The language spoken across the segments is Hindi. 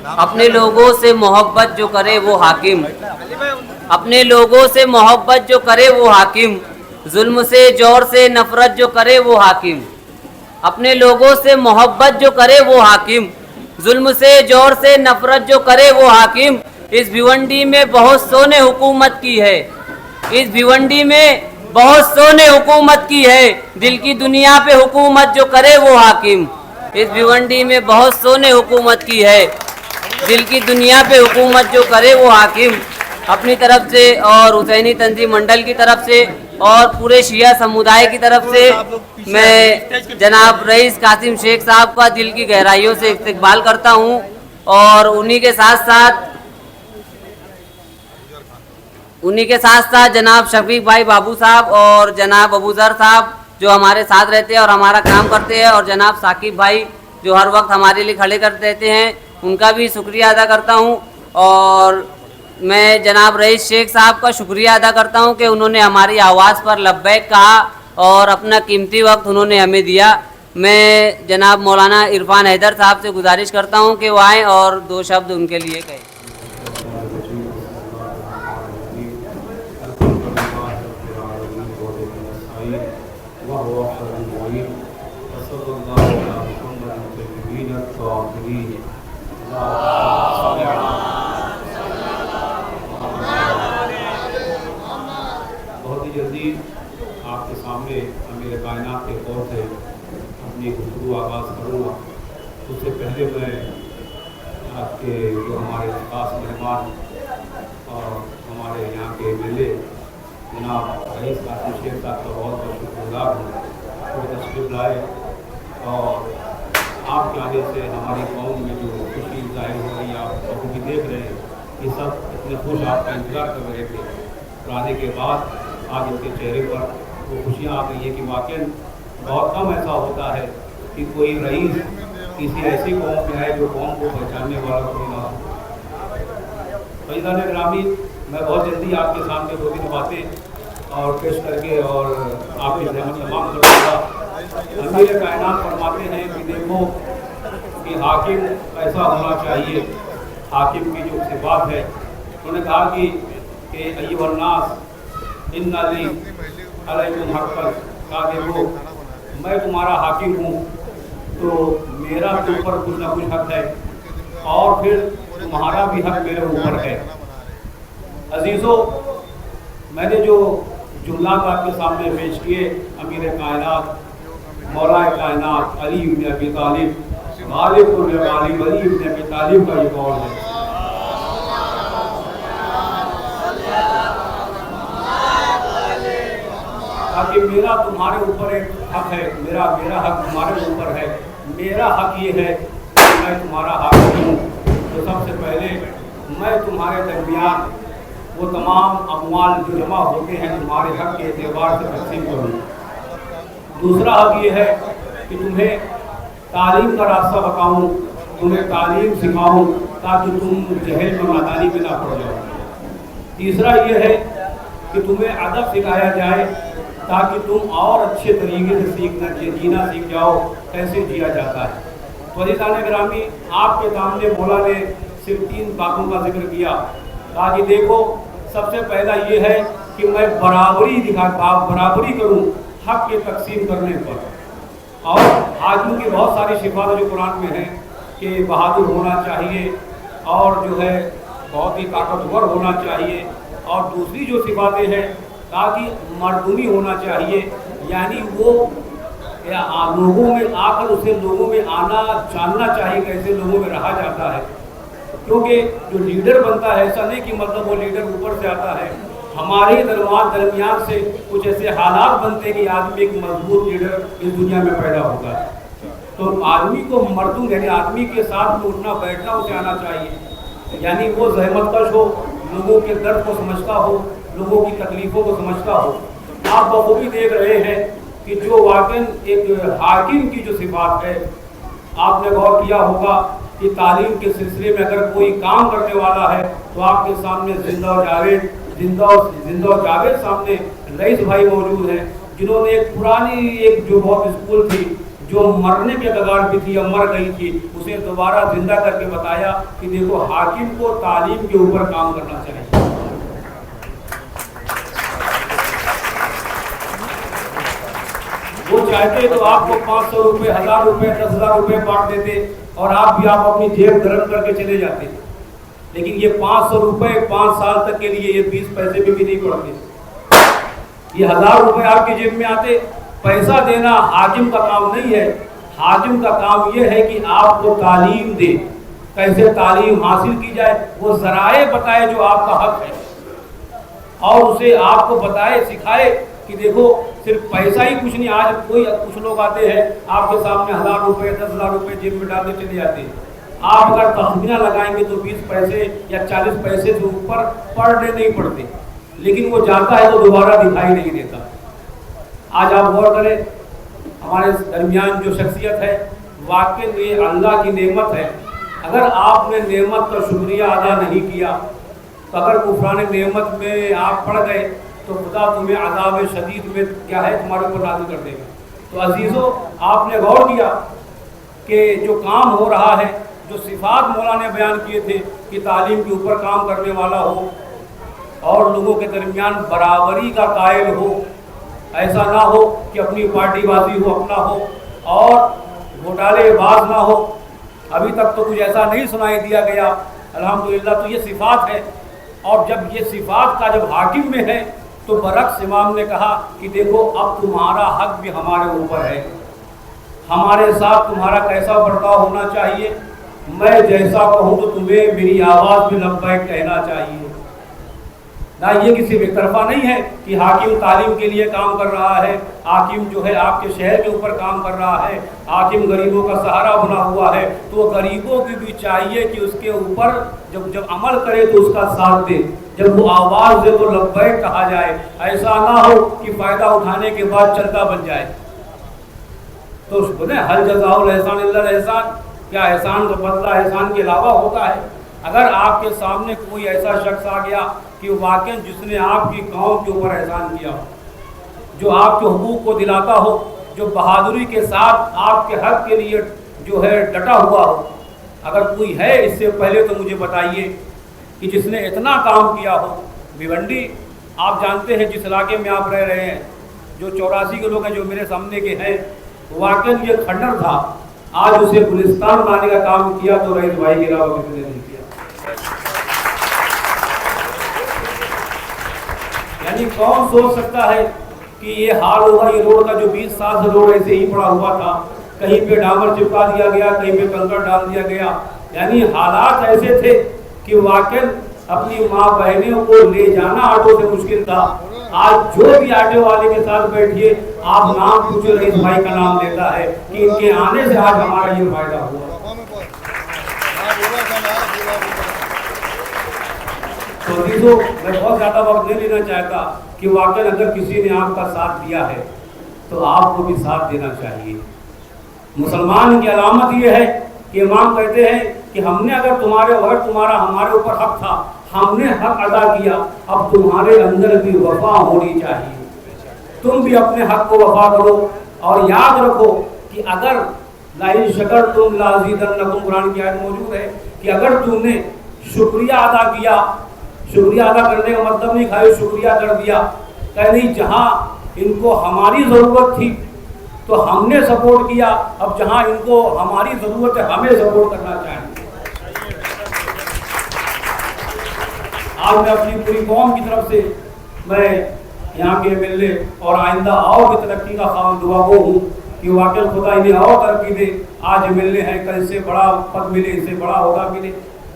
अपने लोगों से मोहब्बत जो करे वो हाकिम, अपने लोगों से मोहब्बत जो करे वो हाकिम, जुल्म से जोर से नफरत जो करे वो हाकिम। अपने लोगों से मोहब्बत जो करे वो हाकिम, जुल्म से जोर से नफरत जो करे वो हाकिम। इस भिवंडी में बहुत सौ ने हुकूमत की है, इस भिवंडी में बहुत सौ ने हुकूमत की है, दिल की दुनिया पे हुकूमत जो करे वो हाकिम। इस भिवंडी में बहुत सौ ने हुकूमत की है, दिल की दुनिया पे हुकूमत जो करे वो हाकिम। अपनी तरफ से और हुसैनी तंजीम मंडल की तरफ से और पूरे शिया समुदाय की तरफ से मैं जनाब रईस कासिम शेख साहब का दिल की गहराइयों से इस्तकबाल करता हूं और उन्हीं के साथ साथ जनाब शफीक भाई बाबू साहब और जनाब अबूजर साहब जो हमारे साथ रहते हैं और हमारा काम करते हैं, और जनाब साकिब भाई जो हर वक्त हमारे लिए खड़े करते रहते हैं, उनका भी शुक्रिया अदा करता हूं। और मैं जनाब रईस शेख साहब का शुक्रिया अदा करता हूं कि उन्होंने हमारी आवाज़ पर लब्बैक कहा और अपना कीमती वक्त उन्होंने हमें दिया। मैं जनाब मौलाना इरफान हैदर साहब से गुजारिश करता हूं कि वो आएँ और दो शब्द उनके लिए कहें। बहुत ही जल्दी आपके सामने मेरे कायनात के तौर से अपनी गुफ्तगू आगाज़ करूँगा। उससे पहले मैं आपके जो हमारे खास मेहमान और हमारे यहाँ के एमएलए जनाब रईस कासिम शेख साहब का बहुत बहुत शुक्रगुजार हूँ। वो तशरीफ़ लाए और आपके आने से हमारी कौम में जो खुशी जाहिर हो रही है, आप सब भी देख रहे हैं कि सब इतने खुश आपका इंतज़ार कर रहे थे। तो आने के बाद आज उनके चेहरे पर वो खुशियाँ आ गई है कि वाकई बहुत कम ऐसा होता है कि कोई रईस किसी ऐसी कौम में आए जो कौम को पहचानने वाला कोई ना हो। फैज़ान ग्रामी, मैं बहुत जल्दी आपके सामने दो तीन बातें और पेश करके और आपकी रहमत तमाम कर दूँगा। अमीर कायनात फरमाते हैं कि देखो कि हाकिम ऐसा होना चाहिए, हाकिम की जो सिफात है, उन्होंने कहा कि अय्युहन्नास इन्ना ली अलैकुम हक़्क़न, कहा देखो मैं तुम्हारा हाकिम हूँ तो मेरा तुम पर कुछ ना कुछ हक है और फिर तुम्हारा भी हक मेरे ऊपर है। अजीज़ों, मैंने जो जुमलात आपके सामने पेश किए अमीर कायनात मौला कायनात अली इब्न अबी तालिब गालिब कुल गालिब अली इब्न अबी तालिब का ये कौल है कि मेरा तुम्हारे ऊपर एक हक है, मेरा हक तुम्हारे ऊपर है। मेरा हक ये है कि मैं तुम्हारा हक हूँ, तो सबसे पहले मैं तुम्हारे दरमियान वो तमाम अमवाल जो जमा होते हैं तुम्हारे हक के एतबार से तकसीम करूँ। दूसरा हक ये है कि तुम्हें तालीम का रास्ता बताऊँ, तुम्हें तालीम सिखाऊँ ताकि तुम जहल में नादानी में ना पड़ जाओ। तीसरा ये है कि तुम्हें अदब सिखाया जाए ताकि तुम और अच्छे तरीके से जीना सीख जाओ, कैसे जिया जाता है। तो अज़ीज़ान ग्रामी, आपके सामने मौला ने सिर्फ 3 बातों का जिक्र किया। कहा कि देखो सबसे पहला ये है कि मैं बराबरी करूँ हक के तकसीम करने पर। और हाकिम की बहुत सारी सिफात जो कुरान में है कि बहादुर होना चाहिए और जो है बहुत ही ताकतवर होना चाहिए, और दूसरी जो सिफातें हैं ताकि मर्दूमी होना चाहिए, यानी वो लोगों में आकर उसे लोगों में आना जानना चाहिए कैसे लोगों में रहा जाता है। क्योंकि जो लीडर बनता है ऐसा नहीं कि मतलब वो लीडर ऊपर से आता है, हमारे दरमियान से कुछ ऐसे हालात बनते हैं कि आदमी एक मजबूत लीडर इस दुनिया में पैदा होता है। तो आदमी को मर्दूम यानी आदमी के साथ में उठना बैठना उसे आना चाहिए, यानी वो जहमतकश हो, लोगों के दर्द को समझता हो, लोगों की तकलीफ़ों को समझता हो। आप बखूबी देख रहे हैं कि जो वाकई एक हाकिम की जो सिफात है, आपने गौर किया होगा कि तालीम के सिलसिले में अगर कोई काम करने वाला है तो आपके सामने जिंदा और जावेद सामने रईस भाई मौजूद हैं, जिन्होंने एक पुरानी एक जो बहुत स्कूल थी जो मरने के कगार पे थी या मर गई थी, उसे दोबारा जिंदा करके बताया कि देखो हाकिम को तालीम के ऊपर काम करना चाहिए। वो चाहते तो आपको 500 रुपये, 1000 रुपये, 10,000 रुपये बांट देते और आप अपनी जेब गर्म करके चले जाते। लेकिन ये 500 रुपये 5 साल तक के लिए ये 20 पैसे भी नहीं पड़ते। ये 1000 रुपये आपकी जेब में आते। पैसा देना हाकिम का काम नहीं है। हाकिम का काम ये है कि आपको तालीम दे, कैसे तालीम हासिल की जाए, वो जराए बताए जो आपका हक है, और उसे आपको बताए, सिखाए कि देखो सिर्फ पैसा ही कुछ नहीं। आज कुछ लोग आते हैं आपके सामने 1000 रुपये, 10,000 रुपये जेब में डाल के चले जाते हैं। आप अगर तखमीना लगाएंगे तो 20 पैसे या 40 पैसे से ऊपर पर डे नहीं पड़ते, लेकिन वो जाता है तो दोबारा दिखाई नहीं देता। आज आप गौर करें, हमारे दरमियान जो शख्सियत है वाकई में अल्लाह की नेमत है। अगर आपने नेमत का शुक्रिया अदा नहीं किया तो अगर कुफरान नेमत में आप पड़ गए तो खुदा तुम्हें अज़ाब शदीद में क्या है तुम्हारे ऊपर नाज़िल कर देगा। तो अजीज़ों, आपने गौर किया कि जो काम हो रहा है, जो सिफात मौला ने बयान किए थे कि तालीम के ऊपर काम करने वाला हो और लोगों के दरमियान बराबरी का कायल हो, ऐसा ना हो कि अपनी पार्टीबाजी हो, अपना हो और घोटालेबाज ना हो। अभी तक तो कुछ ऐसा नहीं सुनाई दिया गया, अल्हम्दुलिल्लाह। तो ये सिफात है, और जब ये सिफात का जब हाकिम में है तो बरक्स इमाम ने कहा कि देखो अब तुम्हारा हक भी हमारे ऊपर है, हमारे साथ तुम्हारा कैसा बर्ताव होना चाहिए। मैं जैसा कहूँ तो तुम्हें मेरी आवाज़ में लब्बैक कहना चाहिए ना। ये किसी एक तरफा नहीं है कि हाकिम तालीम के लिए काम कर रहा है, हाकिम जो है आपके शहर के ऊपर काम कर रहा है, हाकिम गरीबों का सहारा बना हुआ है। तो गरीबों की भी चाहिए कि उसके ऊपर जब अमल करे तो उसका साथ दे, जब वो आवाज़ दे तो लब्बैक कहा जाए। ऐसा ना हो कि फ़ायदा उठाने के बाद चलता बन जाए। तो बोले हल जज़ाउल एहसान इल्ला एहसान, क्या एहसान का बदला एहसान के अलावा होता है? अगर आपके सामने कोई ऐसा शख्स आ गया कि वाकई जिसने आपकी कौम के ऊपर एहसान किया हो, जो आपके हुकूक को दिलाता हो, जो बहादुरी के साथ आपके हक के लिए जो है डटा हुआ हो, अगर कोई है इससे पहले तो मुझे बताइए कि जिसने इतना काम किया हो। भिवंडी आप जानते हैं जिस इलाके में आप रह रहे हैं, जो 84 के लोग हैं जो मेरे सामने के हैं, वाकई ये खंडर था, आज उसे गुलिस्तान बनाने का काम किया तो रईस भाई के अलावा किसी ने नहीं किया। यानी कौन सोच सकता है कि ये हाल होगा। ये रोड का जो 20 साल से रोड ऐसे ही पड़ा हुआ था, कहीं पे डामर चिपका दिया गया, कहीं पे कंकड़ डाल दिया गया। यानी हालात ऐसे थे कि वाकई अपनी माँ बहनों को ले जाना ऑटो से मुश्किल था। आज जो भी ऑटो वाले के साथ बैठिए, आप नाम पूछे रईस भाई का नाम लेता है कि इनके आने से आज हमारा ये फायदा हुआ। तो मैं बहुत ज़्यादा वक्त नहीं लेना चाहता कि वाकई अगर किसी ने आपका साथ दिया है तो आपको भी साथ देना चाहिए। मुसलमान की अलामत ये है कि इमाम कहते हैं कि हमने अगर तुम्हारा हमारे ऊपर हक था, हमने हक अदा किया, अब तुम्हारे अंदर भी वफा होनी चाहिए। तुम भी अपने हक को वफा करो और याद रखो कि अगर लाइन शकर तुम लाज़ीदन्नकुम, कुरान की आयत मौजूद है कि अगर तुमने शुक्रिया अदा किया, शुक्रिया अदा करने का मतलब नहीं खाली शुक्रिया कर दिया, कह नहीं जहाँ इनको हमारी ज़रूरत थी तो हमने सपोर्ट किया, अब जहाँ इनको हमारी ज़रूरत है हमें सपोर्ट करना चाहिए। आज मैं अपनी पूरी कौम की तरफ से मैं यहाँ के मिलने और आइंदा और भी तरक्की का खाम दुआ वो हूँ कि वाकई खुदा इन्हें और तरक्की दे। आज मिलने हैं, कल से बड़ा पद मिले, इससे बड़ा होगा मिले,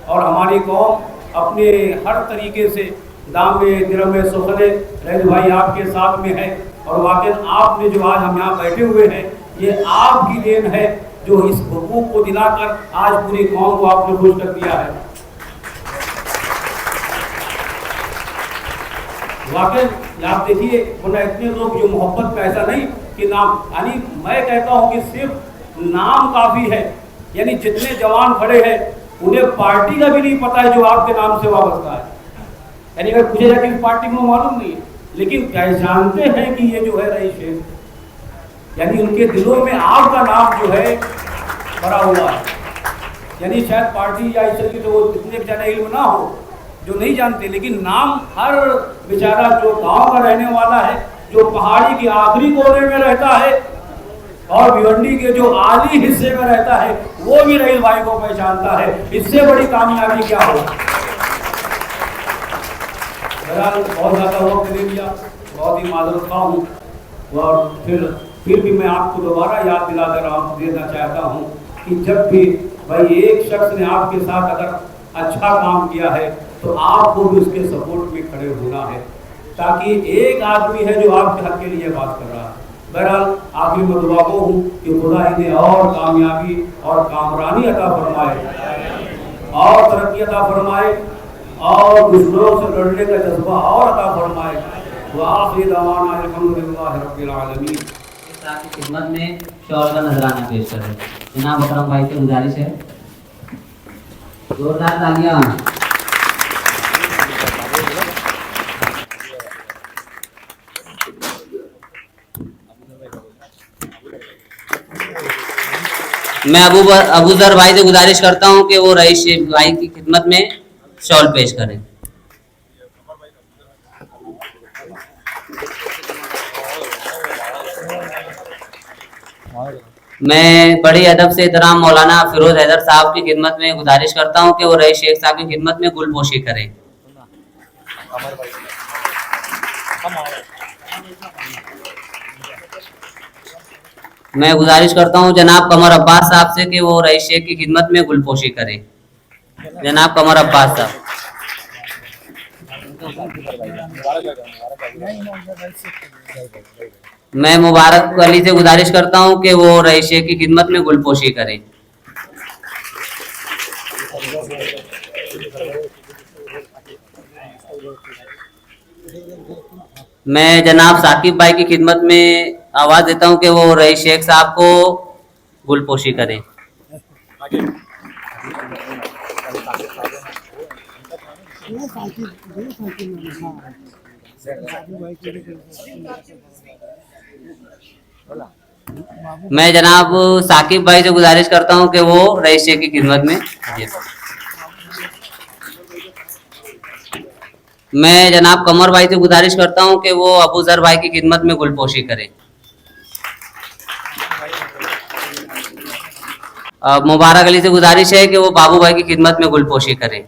और हमारी कौम अपने हर तरीके से दाम में दिरम में सुखने रईस भाई आपके साथ में है। और वाकई आपने जो आज हम यहाँ बैठे हुए हैं ये आपकी देन है, जो इस हुकूक को दिलाकर आज पूरी कौम को आपने खुश कर दिया है। वाकई आप देखिए, वरना इतने लोग जो मोहब्बत में ऐसा नहीं कि नाम, यानी मैं कहता हूँ कि सिर्फ नाम काफ़ी है। यानी जितने जवान खड़े हैं उन्हें पार्टी का भी नहीं पता है जो आपके नाम से वाबस्ता है। यानी अगर पूछे जाए कि पार्टी में मालूम नहीं है, लेकिन क्या जानते हैं कि ये जो है रईस शेख, यानी उनके दिलों में आपका नाम जो है भरा हुआ है। यानी शायद पार्टी या इस तरह की तो इतने ज़्यादा इल्म ना हो जो नहीं जानते, लेकिन नाम हर बेचारा जो गांव का रहने वाला है, जो पहाड़ी के आखिरी कोने में रहता है और भिवंडी के जो आली हिस्से में रहता है, वो भी रईस भाई को पहचानता है। इससे बड़ी कामयाबी क्या हो। बहरहाल बहुत ज़्यादा वक्त ले लिया, बहुत ही माजूर था हूँ, और फिर भी मैं आपको दोबारा याद दिला देना चाहता हूँ कि जब भी भाई एक शख्स ने आपके साथ अगर अच्छा काम किया है तो आपको भी उसके सपोर्ट में खड़े होना है, ताकि एक आदमी है जो आपके हक के लिए बात कर रहा है। बहरहाल आखिर में दुआ को हूँ कि खुदा इन्हें और कामयाबी और कामरानी अता फरमाए और तरक्की अता फरमाए और दुश्मनों से लड़ने का जज्बा और अता फरमाए। वाखिर दवाना अल्हम्दुलिल्लाहि रब्बिल आलमीन। आपकी खिदमत में शौर का नजराना पेश करें। जनाब अकरम भाई से गुजारिश है, जोरदार तालियां। मैं अबूजर भाई से गुजारिश करता हूं कि वो रईस शेख भाई की खिदमत में शॉल पेश करें। मैं बड़ी अदब से एहतराम मौलाना फिरोज हैदर साहब की खिदमत में गुजारिश करता हूं कि वो रईस शेख साहब की खिदमत में गुलपोशी करें। मैं गुजारिश करता हूं जनाब कमर अब्बास साहब से कि वो रईस शेख की खिदमत में गुलपोशी करें। जनाब कमर अब्बास साहब। मैं मुबारक अली से गुजारिश करता हूं कि वो रईस शेख की खिदमत में गुलपोशी करें। मैं जनाब साकिब भाई की खिदमत में आवाज देता हूं कि वो रईस शेख साहब को गुलपोशी करें। मैं जनाब साकिब भाई से गुजारिश करता हूं कि वो रईस शेख की खिदमत में। मैं जनाब कमर भाई से गुजारिश करता हूं कि वो अबूजर भाई की खिदमत में गुलपोशी करें। अब मुबारक अली से गुजारिश है कि वो बाबू भाई की खिदमत में गुलपोशी करें।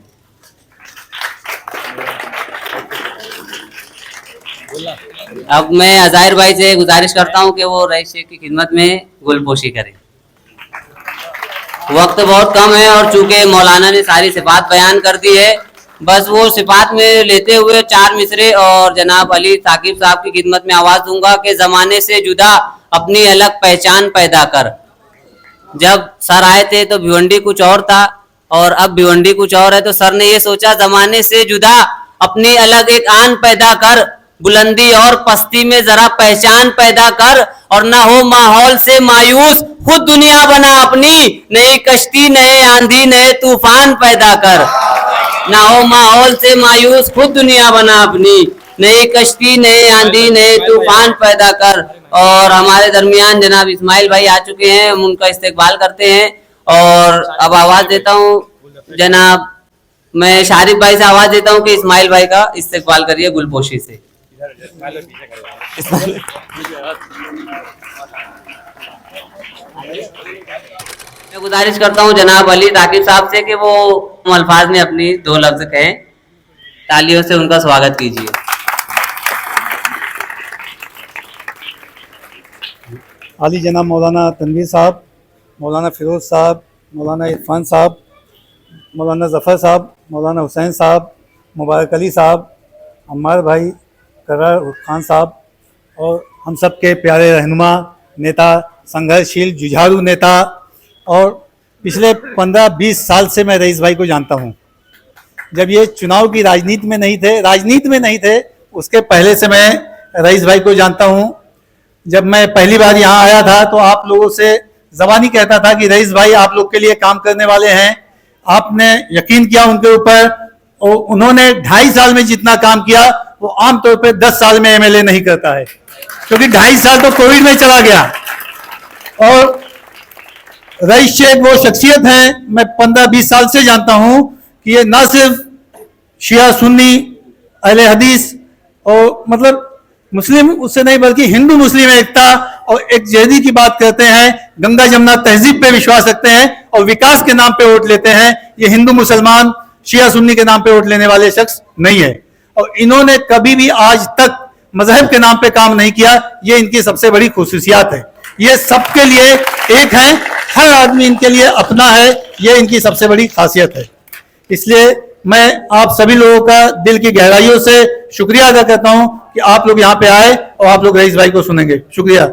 अब मैं अजाहिर भाई से गुजारिश करता हूं कि वो रईस शेख की खिदमत में गुलपोशी करें। वक्त बहुत कम है और चूंकि मौलाना ने सारी सिफात बयान कर दी है, बस वो सिफात में लेते हुए 4 मिसरे और जनाब अली साकिब साहब की खिदमत में आवाज दूंगा कि जमाने से जुदा अपनी अलग पहचान पैदा कर। जब सर आए थे तो भिवंडी कुछ और था और अब भिवंडी कुछ और है, तो सर ने ये सोचा जमाने से जुदा अपनी अलग एक आन पैदा कर, बुलंदी और पस्ती में जरा पहचान पैदा कर, और ना हो माहौल से मायूस खुद दुनिया बना अपनी, नई कश्ती नए आंधी नए तूफान पैदा कर। ना हो माहौल से मायूस खुद दुनिया बना अपनी, नई कश्ती नए आंधी नए तूफान पैदा कर। और हमारे दरमियान जनाब इस्माइल भाई आ चुके हैं, हम उनका इस्तेकबाल करते हैं। और अब आवाज देता हूँ जनाब, मैं शारिफ भाई से आवाज देता हूँ कि इस्माइल भाई का इस्तेकबाल करिए गुलपोशी से। मैं गुजारिश करता हूँ जनाब अली साकिब साहब से कि वो अल्फाज में अपनी 2 लफ्ज कहें। तालियों से उनका स्वागत कीजिए। आली जनाब मौलाना तनवीर साहब, मौलाना फिरोज साहब, मौलाना इरफान साहब, मौलाना ज़फ़र साहब, मौलाना हुसैन साहब, मुबारक अली साहब, अम्मार भाई, करार खान साहब और हम सब के प्यारे रहनुमा नेता, संघर्षशील जुझारू नेता, और पिछले 15-20 साल से मैं रईस भाई को जानता हूँ। जब ये चुनाव की राजनीति में नहीं थे, उसके पहले से मैं रईस भाई को जानता हूँ। जब मैं पहली बार यहाँ आया था तो आप लोगों से ज़बानी कहता था कि रईस भाई आप लोग के लिए काम करने वाले हैं। आपने यकीन किया उनके ऊपर, और उन्होंने 2.5 साल में जितना काम किया वो आमतौर पर 10 साल में एमएलए नहीं करता है, क्योंकि 2.5 साल तो कोविड में चला गया। और रईस शेख वो शख्सियत हैं, मैं 15-20 साल से जानता हूं कि ये ना सिर्फ शिया सुन्नी अहले हदीस और मतलब मुस्लिम उससे नहीं बल्कि हिंदू मुस्लिम एकता और एक जहदी की बात करते हैं, गंगा जमुना तहजीब पे विश्वास रखते हैं और विकास के नाम पे वोट लेते हैं। ये हिंदू मुसलमान शिया सुन्नी के नाम पे वोट लेने वाले शख्स नहीं है और इन्होंने कभी भी आज तक मजहब के नाम पे काम नहीं किया। ये इनकी सबसे बड़ी खुसूसियात है। ये सबके लिए एक है, हर आदमी इनके लिए अपना है, ये इनकी सबसे बड़ी खासियत है। इसलिए मैं आप सभी लोगों का दिल की गहराइयों से शुक्रिया अदा करता हूं कि आप लोग यहां पे आए और आप लोग रईस भाई को सुनेंगे। शुक्रिया।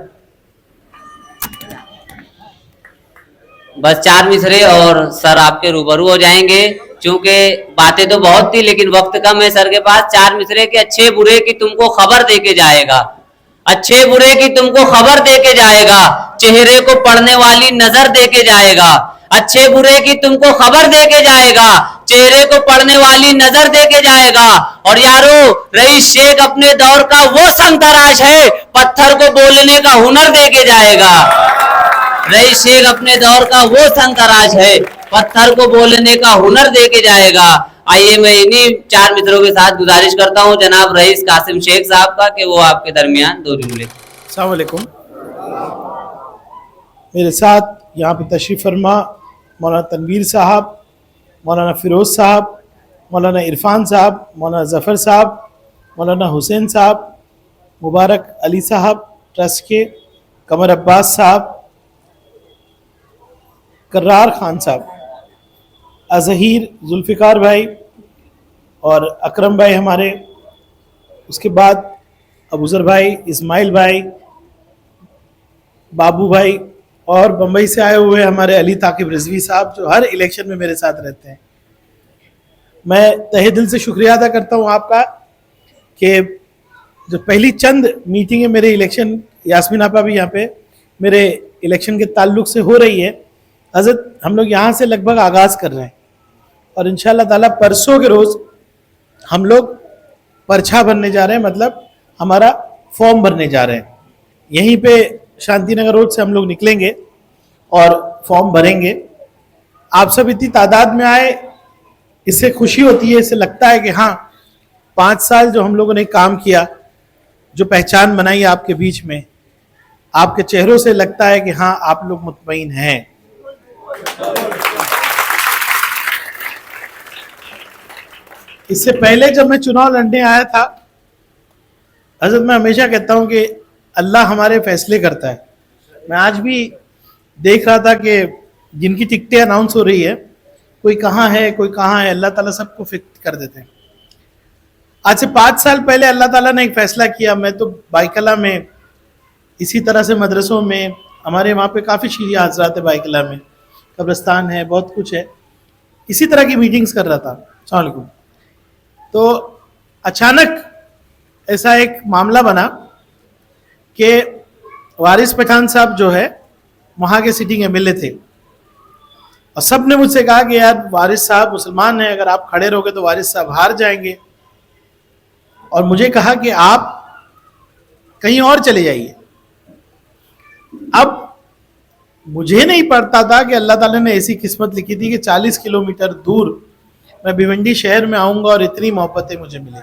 बस 4 मिसरे और सर आपके रूबरू हो जाएंगे। चूंकि बातें तो बहुत थी लेकिन वक्त कम है सर के पास। 4 मिसरे के अच्छे बुरे की तुमको खबर दे के जाएगा, अच्छे बुरे की तुमको खबर दे के जाएगा, चेहरे को पढ़ने वाली नजर दे के जाएगा। अच्छे बुरे की तुमको खबर दे के जाएगा, चेहरे को पढ़ने वाली नजर दे के जाएगा। और यारो, रईस शेख अपने दौर का वो संतराश है, पत्थर को बोलने का हुनर दे के जाएगा। रईस शेख अपने दौर का वो संतराश है, पत्थर को बोलने का हुनर दे के जाएगा। आइए मैं इन्हीं 4 मित्रों के साथ गुजारिश करता हूं जनाब रईस कासिम शेख साहब का कि वो आपके दरमियान 2 जुमले। अस्सलाम वालेकुम। मेरे साथ यहाँ पे तशरीफ़ फरमा मौलाना तनवीर साहब, मौलाना फ़िरोज़ साहब, मौलाना इरफान साहब, मौलाना ज़फ़र साहब, मौलाना हुसैन साहब, मुबारक अली साहब ट्रस्ट के, कमर अब्बास साहब, कर्रार खान साहब, अज़हीर जुल्फ़िकार भाई और अकरम भाई हमारे, उसके बाद अबूज़र भाई, इस्माइल भाई, बाबू भाई और बम्बई से आए हुए हमारे अली ताकिब रिजवी साहब जो हर इलेक्शन में मेरे साथ रहते हैं। मैं तहे दिल से शुक्रिया अदा करता हूँ आपका कि जो पहली चंद मीटिंगें मेरे इलेक्शन, यास्मीन आपा भी यहाँ पे मेरे इलेक्शन के ताल्लुक से हो रही है। हज़रत हम लोग यहाँ से लगभग आगाज़ कर रहे हैं और इंशाअल्लाह ताला परसों के रोज़ हम लोग पर्चा भरने जा रहे हैं, मतलब हमारा फॉर्म भरने जा रहे हैं। यहीं पे शांति नगर रोड से हम लोग निकलेंगे और फॉर्म भरेंगे। आप सब इतनी तादाद में आए, इससे खुशी होती है, इससे लगता है कि हाँ 5 साल जो हम लोगों ने काम किया, जो पहचान बनाई आपके बीच में, आपके चेहरों से लगता है कि हाँ आप लोग मुतमईन हैं। इससे पहले जब मैं चुनाव लड़ने आया था, हजरत मैं हमेशा कहता हूं कि अल्लाह हमारे फैसले करता है। मैं आज भी देख रहा था कि जिनकी टिकटें अनाउंस हो रही है, कोई कहाँ है कोई कहाँ है, अल्लाह ताला सबको फिक्स कर देते हैं। आज से 5 साल पहले अल्लाह ताला ने एक फैसला किया। मैं तो बाइकला में, इसी तरह से मदरसों में, हमारे वहाँ पे काफ़ी शीरिया हजरात है, बाइकला में कब्रिस्तान है, बहुत कुछ है, इसी तरह की मीटिंग्स कर रहा था। अस्सलाम वालेकुम। तो अचानक ऐसा एक मामला बना कि वारिस पठान साहब जो है वहाँ के सिटिंग एमएलए थे और सब ने मुझसे कहा कि यार वारिस साहब मुसलमान हैं, अगर आप खड़े रहोगे तो वारिस साहब हार जाएंगे। और मुझे कहा कि आप कहीं और चले जाइए। अब मुझे नहीं पता था कि अल्लाह ताला ने ऐसी किस्मत लिखी थी कि 40 किलोमीटर दूर मैं भिवंडी शहर में आऊँगा और इतनी मोहब्बतें मुझे मिलेंगी।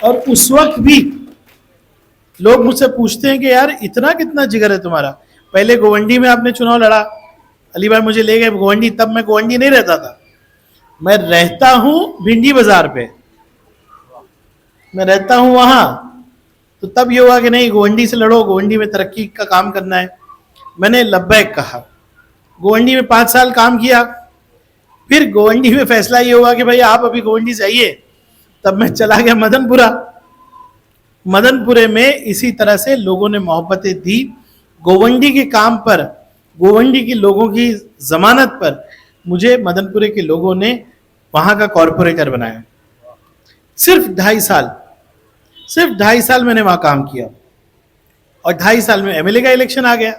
और उस वक्त भी लोग मुझसे पूछते हैं कि यार इतना कितना जिगर है तुम्हारा। पहले गोवंडी में आपने चुनाव लड़ा, अली भाई मुझे ले गए गोवंडी, तब मैं गोवंडी नहीं रहता था, मैं रहता हूँ भिंडी बाजार पे, मैं रहता हूँ वहाँ। तो तब ये हुआ कि नहीं गोवंडी से लड़ो, गोवंडी में तरक्की का काम करना है। मैंने लब्बैक कहा, गोवंडी में 5 साल काम किया। फिर गोवंडी में फैसला ये हुआ कि भाई आप अभी गोवंडी से आइए। तब मैं चला गया मदनपुरा। मदनपुरे में इसी तरह से लोगों ने मोहब्बतें दी। गोवंडी के काम पर, गोवंडी के लोगों की जमानत पर मुझे मदनपुरे के लोगों ने वहाँ का कॉरपोरेटर बनाया। सिर्फ 2.5 साल मैंने वहाँ काम किया और 2.5 साल में एमएलए का इलेक्शन आ गया।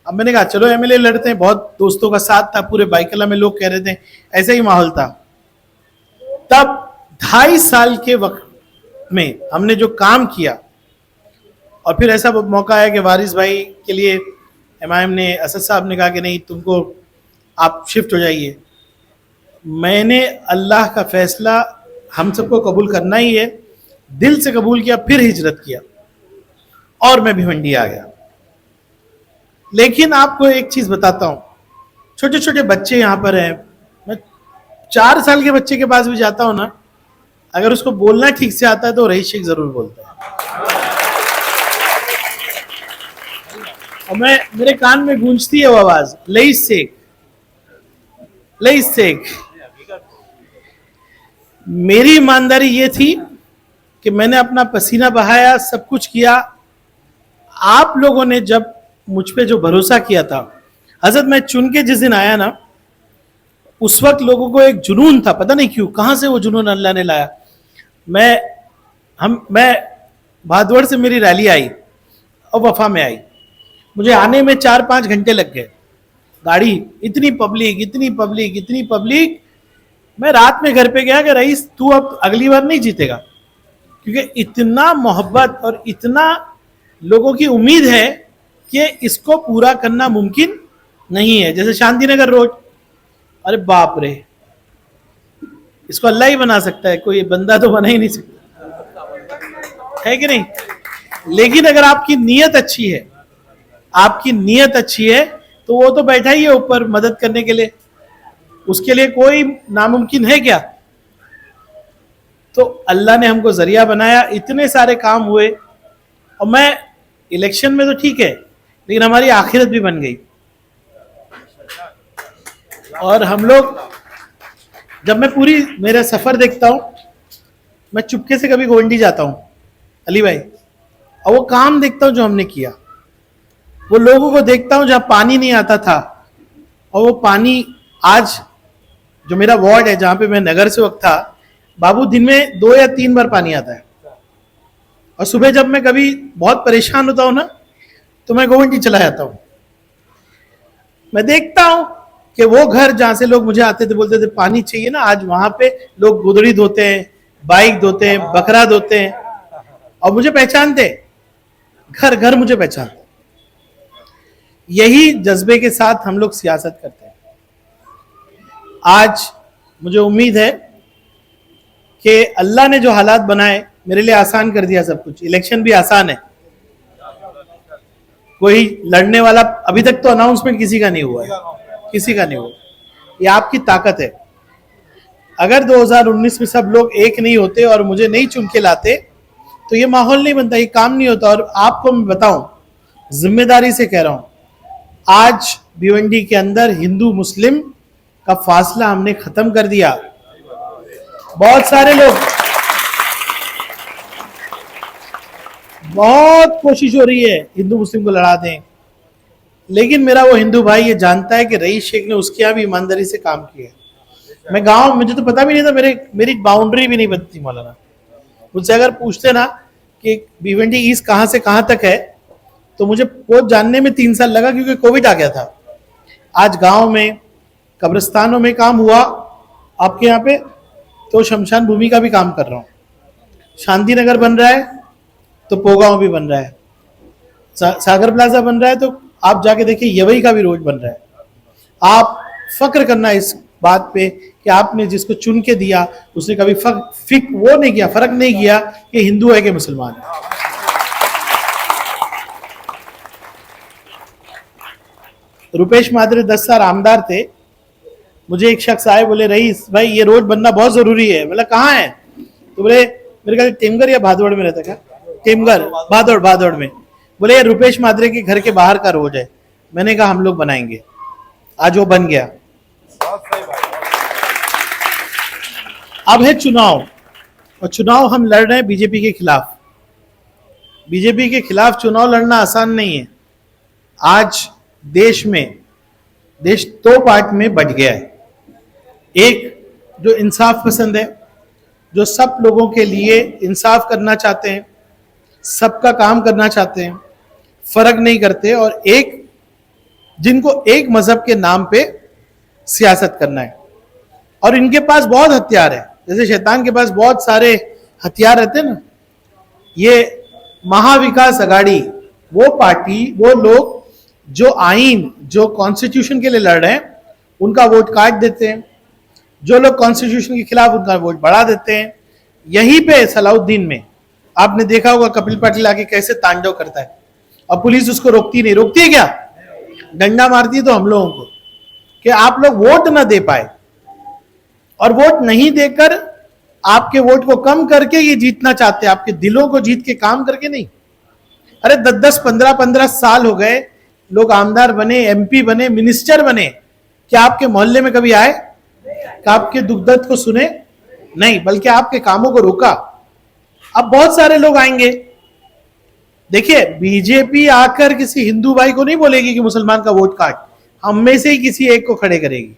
अब मैंने कहा चलो एमएलए लड़ते हैं, बहुत दोस्तों का साथ था, पूरे बाइकला में लोग कह रहे थे, ऐसे ही माहौल था। तब 2.5 साल के वक्त में हमने जो काम किया और फिर ऐसा मौका आया कि वारिस भाई के लिए एमआईएम ने, असद साहब ने कहा कि नहीं तुमको, आप शिफ्ट हो जाइए। मैंने अल्लाह का फैसला हम सबको कबूल करना ही है, दिल से कबूल किया, फिर हिजरत किया और मैं भिवंडी आ गया। लेकिन आपको एक चीज बताता हूं, छोटे छोटे बच्चे यहां पर हैं, मैं 4 साल के बच्चे के पास भी जाता हूं ना, अगर उसको बोलना ठीक से आता है तो रईस शेख जरूर बोलता है। और मैं, मेरे कान में गूंजती है वो आवाज, रईस शेख, रईस शेख। मेरी ईमानदारी ये थी कि मैंने अपना पसीना बहाया, सब कुछ किया। आप लोगों ने जब मुझ पे जो भरोसा किया था, हजरत मैं चुन के जिस दिन आया ना, उस वक्त लोगों को एक जुनून था, पता नहीं क्यों, कहां से वो जुनून अल्लाह ने लाया। मैं भादौड़ से मेरी रैली आई और वफा में आई, मुझे आने में 4-5 घंटे लग गए। गाड़ी, इतनी पब्लिक, इतनी पब्लिक, इतनी पब्लिक। मैं रात में घर पे गया कि रईस तू अब अगली बार नहीं जीतेगा, क्योंकि इतना मोहब्बत और इतना लोगों की उम्मीद है कि इसको पूरा करना मुमकिन नहीं है। जैसे शांति नगर रोड, अरे बाप रे, इसको अल्लाह ही बना सकता है, कोई बंदा तो बना ही नहीं सकता, है कि नहीं। लेकिन अगर आपकी नीयत अच्छी है, आपकी नीयत अच्छी है, तो वो तो बैठा ही है ऊपर मदद करने के लिए, उसके लिए कोई नामुमकिन है क्या। तो अल्लाह ने हमको जरिया बनाया, इतने सारे काम हुए। और मैं इलेक्शन में तो ठीक है, लेकिन हमारी आखिरत भी बन गई। और हम लोग, जब मैं पूरी मेरा सफर देखता हूं, मैं चुपके से कभी गोवंडी जाता हूं अली भाई, और वो काम देखता हूं जो हमने किया, वो लोगों को देखता हूं जहां पानी नहीं आता था, और वो पानी आज जो मेरा वार्ड है जहां पे मैं नगर सेवक था, बाबू दिन में 2 या 3 बार पानी आता है। और सुबह जब मैं कभी बहुत परेशान होता हूं ना, तो मैं गोवंडी चला जाता हूं। मैं देखता हूं कि वो घर जहां से लोग मुझे आते थे, बोलते थे पानी चाहिए ना, आज वहां पे लोग गुदड़ी धोते हैं, बाइक धोते हैं, बकरा धोते हैं, और मुझे पहचानते, घर घर मुझे पहचानते। यही जज्बे के साथ हम लोग सियासत करते हैं। आज मुझे उम्मीद है कि अल्लाह ने जो हालात बनाए, मेरे लिए आसान कर दिया सब कुछ। इलेक्शन भी आसान है, कोई लड़ने वाला अभी तक तो अनाउंसमेंट किसी का नहीं हुआ है, किसी का नहीं हुआ। ये आपकी ताकत है। अगर 2019 में सब लोग एक नहीं होते और मुझे नहीं चुन के लाते, तो ये माहौल नहीं बनता, ये काम नहीं होता। और आपको मैं बताऊं, जिम्मेदारी से कह रहा हूं, आज भिवंडी के अंदर हिंदू मुस्लिम का फासला हमने खत्म कर दिया। बहुत सारे लोग, बहुत कोशिश हो रही है हिंदू मुस्लिम को लड़ा दें, लेकिन मेरा वो हिंदू भाई ये जानता है कि रईस शेख ने उसके यहाँ भी ईमानदारी से काम किया। मैं गांव, मुझे तो पता भी नहीं था, मेरी बाउंड्री भी नहीं बनती मौलाना। मुझसे अगर पूछते ना कि भिवंडी ईस्ट कहाँ से कहाँ तक है, तो मुझे वो जानने में 3 साल लगा, क्योंकि कोविड आ गया था। आज गांव में, कब्रिस्तानों में काम हुआ आपके यहाँ पे, तो शमशान भूमि का भी काम कर रहा हूँ। शांति नगर बन रहा है तो पोगांव भी बन रहा है, सागर प्लाजा बन रहा है, तो आप जाके देखिए यवई का भी रोड बन रहा है। आप फक्र करना इस बात पे कि आपने जिसको चुन के दिया, उसने कभी वो नहीं किया, फर्क नहीं किया कि हिंदू है कि मुसलमान है। रुपेश मादरे 10 साल आमदार थे। मुझे एक शख्स आए, बोले रईस भाई ये रोड बनना बहुत जरूरी है। बोला कहाँ है? तो बोले मेरे ख्याल टेमगर या भादौड़ में रहता, क्या टेमगर, भादौड़ में। बोले ये रुपेश मादरे के घर के बाहर का रोड है। मैंने कहा हम लोग बनाएंगे। आज वो बन गया। अब है चुनाव, और चुनाव हम लड़ रहे हैं बीजेपी के खिलाफ। बीजेपी के खिलाफ चुनाव लड़ना आसान नहीं है। आज देश 2 पार्ट में बट गया है। एक जो इंसाफ पसंद है, जो सब लोगों के लिए इंसाफ करना चाहते हैं, सबका काम करना चाहते हैं, फर्क नहीं करते, और एक जिनको एक मजहब के नाम पे सियासत करना है। और इनके पास बहुत हथियार है, जैसे शैतान के पास बहुत सारे हथियार रहते हैं ना, ये महाविकास अघाड़ी वो पार्टी, वो लोग जो आईन, जो कॉन्स्टिट्यूशन के लिए लड़ रहे हैं उनका वोट काट देते हैं, जो लोग कॉन्स्टिट्यूशन के खिलाफ उनका वोट बढ़ा देते हैं। यहीं पे सलाउद्दीन में आपने देखा होगा कपिल पाटिल आके कैसे तांडव करता है, और पुलिस उसको रोकती नहीं, रोकती है क्या? डंडा मारती है तो हम लोगों को, कि आप लोग वोट ना दे पाए, और वोट नहीं देकर आपके वोट को कम करके ये जीतना चाहते हैं, आपके दिलों को जीत के काम करके नहीं। अरे 10-10, 15-15 साल हो गए, लोग आमदार बने, एमपी बने, मिनिस्टर बने, क्या आपके मोहल्ले में कभी आए? क्या आपके दुख दर्द को सुने? नहीं, बल्कि आपके कामों को रोका। अब बहुत सारे लोग आएंगे, देखिए बीजेपी आकर किसी हिंदू भाई को नहीं बोलेगी कि मुसलमान का वोट काट, हम में से ही किसी एक को खड़े करेगी,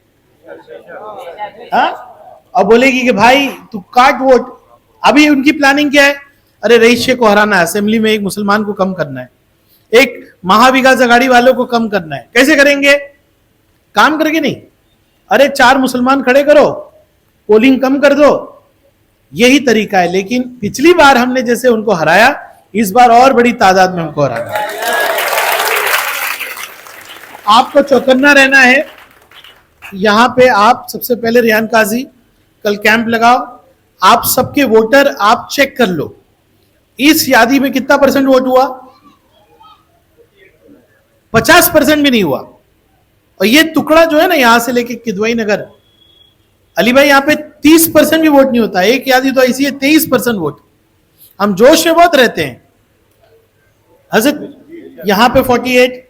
हाँ, और बोलेगी कि भाई तू काट वोट। अभी उनकी प्लानिंग क्या है? अरे रईस को हराना है, असेंबली में एक मुसलमान को कम करना है, एक महाविकास अघाड़ी वालों को कम करना है। कैसे करेंगे? काम करके नहीं, अरे 4 मुसलमान खड़े करो, पोलिंग कम कर दो, यही तरीका है। लेकिन पिछली बार हमने जैसे उनको हराया, इस बार और बड़ी तादाद में हमको हराना है। आपको चौकन्ना रहना है। यहां पे आप सबसे पहले रियान काजी कल कैंप लगाओ, आप सबके वोटर आप चेक कर लो, इस यादी में कितना % वोट हुआ? 50% भी नहीं हुआ। और ये टुकड़ा जो है ना, यहां से लेके किदवई नगर, अली भाई यहाँ पे 30% भी वोट नहीं होता। एक यादी तो ऐसी है 23% वोट। हम जोश में बहुत रहते हैं। हजरत यहां पे 48,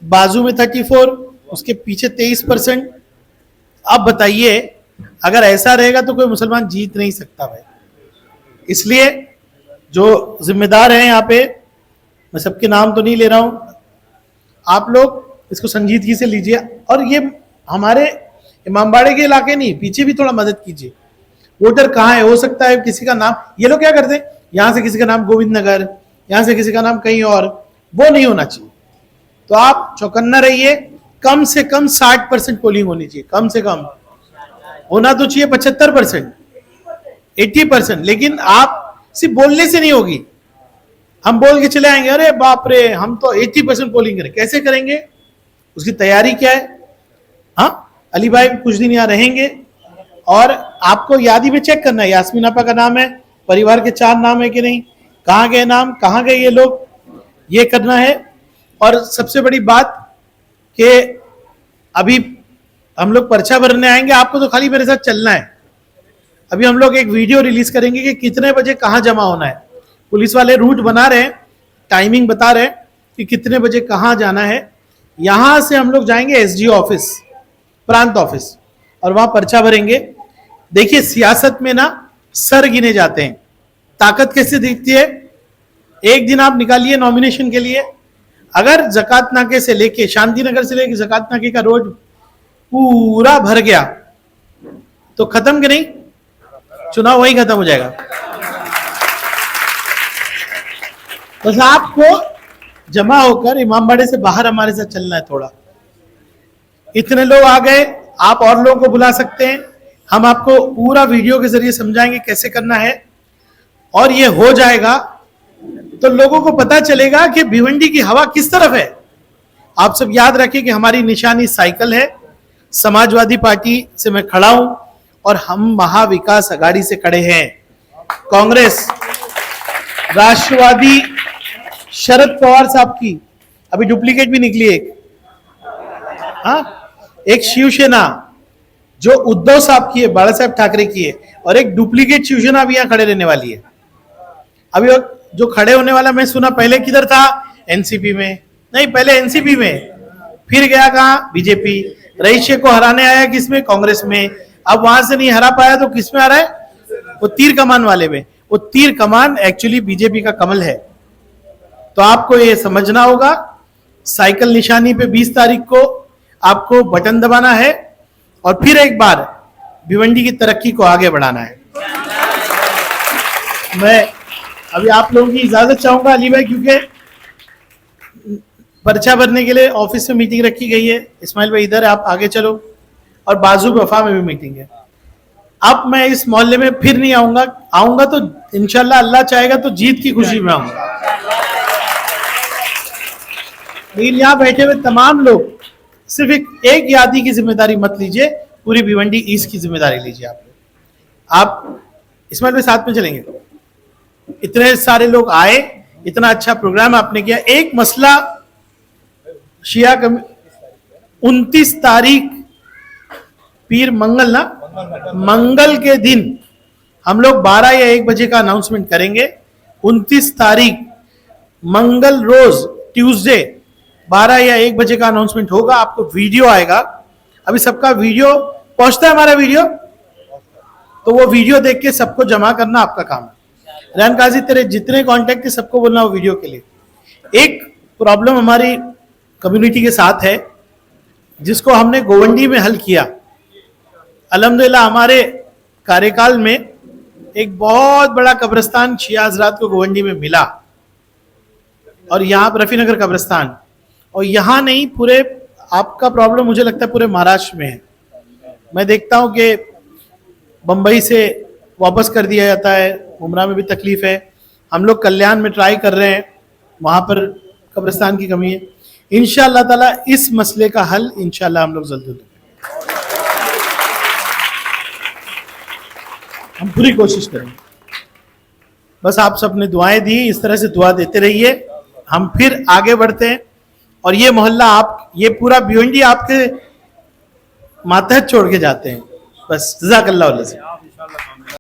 बाजू में 34, उसके पीछे 23%। अब बताइए, अगर ऐसा रहेगा तो कोई मुसलमान जीत नहीं सकता भाई। इसलिए जो जिम्मेदार हैं यहाँ पे, मैं सबके नाम तो नहीं ले रहा हूं, आप लोग इसको संजीदगी से लीजिए। और ये हमारे इमामबाड़े के इलाके नहीं, पीछे भी थोड़ा मदद कीजिए। वोटर कहाँ है? हो सकता है किसी का नाम, ये लोग क्या करते हैं, यहां से किसी का नाम गोविंद नगर, यहां से किसी का नाम कहीं और, वो नहीं होना चाहिए। तो आप चौकन्ना रहिए। कम से कम 60% पोलिंग होनी चाहिए, कम से कम होना तो चाहिए 75%, 80%। लेकिन आप सिर्फ बोलने से नहीं होगी। हम बोल के चले आएंगे, अरे बाप रे हम तो 80% पोलिंग करें, कैसे करेंगे? उसकी तैयारी क्या है? हाँ, अली भाई कुछ दिन यहाँ रहेंगे और आपको यादी में चेक करना है, यास्मीन आपा का नाम है, परिवार के 4 नाम है कि नहीं, कहाँ गए नाम, कहाँ गए ये लोग, ये करना है। और सबसे बड़ी बात कि अभी हम लोग पर्चा भरने आएंगे, आपको तो खाली मेरे साथ चलना है। अभी हम लोग एक वीडियो रिलीज करेंगे कि कितने बजे कहाँ जमा होना है। पुलिस वाले रूट बना रहे हैं, टाइमिंग बता रहे हैं कि कितने बजे कहाँ जाना है। यहां से हम लोग जाएंगे एसडीओ ऑफिस, प्रांत ऑफिस, और वहां पर्चा भरेंगे। देखिए सियासत में ना सर गिने जाते हैं, ताकत कैसे दिखती है। एक दिन आप निकालिए नॉमिनेशन के लिए, अगर जकात नाके से लेके शांति नगर से लेके जकात नाके का रोड पूरा भर गया तो खत्म कि नहीं, चुनाव वही खत्म हो जाएगा। बस आपको जमा होकर इमामबाड़े से बाहर हमारे साथ चलना है थोड़ा। इतने लोग आ गए, आप और लोगों को बुला सकते हैं, हम आपको पूरा वीडियो के जरिए समझाएंगे कैसे करना है। और ये हो जाएगा तो लोगों को पता चलेगा कि भिवंडी की हवा किस तरफ है। आप सब याद रखिए कि हमारी निशानी साइकिल है। समाजवादी पार्टी से मैं खड़ा हूं और हम महाविकास अघाड़ी से खड़े हैं। कांग्रेस, राष्ट्रवादी शरद पवार साहब की अभी डुप्लीकेट भी निकली एक, हाँ, एक शिवसेना जो उद्धव साहब की है, बाला साहब ठाकरे की है, और एक डुप्लीकेट शिवसेना भी यहाँ खड़े रहने वाली है। अभी जो खड़े होने वाला मैं सुना पहले किधर था, एनसीपी में, नहीं पहले एनसीपी में, फिर गया कहाँ, बीजेपी। रईस को हराने आया किसमें, कांग्रेस में। अब वहां से नहीं हरा पाया तो किसमें आ रहा है, वो तीर कमान वाले में। वो तीर कमान एक्चुअली बीजेपी का कमल है। तो आपको ये समझना होगा, साइकिल निशानी पे 20 तारीख को आपको बटन दबाना है और फिर एक बार भिवंडी की तरक्की को आगे बढ़ाना है। मैं अभी आप लोगों की इजाजत चाहूंगा अली भाई, क्योंकि पर्चा भरने के लिए ऑफिस में मीटिंग रखी गई है। इस्माइल भाई इधर, आप आगे चलो, और बाजू वफा में भी मीटिंग है। अब मैं इस मोहल्ले में फिर नहीं आऊंगा तो इंशाल्लाह अल्लाह चाहेगा तो जीत की खुशी में आऊंगा। लेकिन यहाँ बैठे हुए तमाम लोग सिर्फ एक यादी की जिम्मेदारी मत लीजिए, पूरी भिवंडी ईस्ट की जिम्मेदारी लीजिए। आप इस्माइल भाई साथ में चलेंगे। इतने सारे लोग आए, इतना अच्छा प्रोग्राम आपने किया। एक मसला शिया 29 तारीख पीर मंगल ना, मंगल के दिन हम लोग 12 या 1 बजे का अनाउंसमेंट करेंगे। 29 तारीख मंगल रोज ट्यूसडे 12 या 1 बजे का अनाउंसमेंट होगा। आपको वीडियो आएगा, अभी सबका वीडियो पहुंचता है हमारा वीडियो, तो वो वीडियो देख के सबको जमा करना आपका काम है। रैन काजी तेरे जितने कांटेक्ट है सबको बोलना वो वीडियो के लिए। एक प्रॉब्लम हमारी कम्युनिटी के साथ है जिसको हमने गोवंडी में हल किया। अल्हम्दुलिल्लाह हमारे कार्यकाल में एक बहुत बड़ा कब्रिस्तान शिया हजरात को गोवंडी में मिला, और यहाँ पर रफीनगर कब्रिस्तान, और यहाँ नहीं पूरे आपका प्रॉब्लम मुझे लगता है पूरे महाराष्ट्र में है। मैं देखता हूँ कि बम्बई से वापस कर दिया जाता है, उमरा में भी तकलीफ है। हम लोग कल्याण में ट्राई कर रहे हैं, वहाँ पर कब्रिस्तान की कमी है। इंशाअल्लाह ताला इस मसले का हल इंशाअल्लाह हम लोग जल्दी देंगे। हम पूरी कोशिश करेंगे। बस आप सबने दुआएं दी, इस तरह से दुआ देते रहिए, हम फिर आगे बढ़ते हैं। और ये मोहल्ला आप, ये पूरा भिवंडी आपके मातहत छोड़ के जाते हैं। बस जज़ाकल्लाह।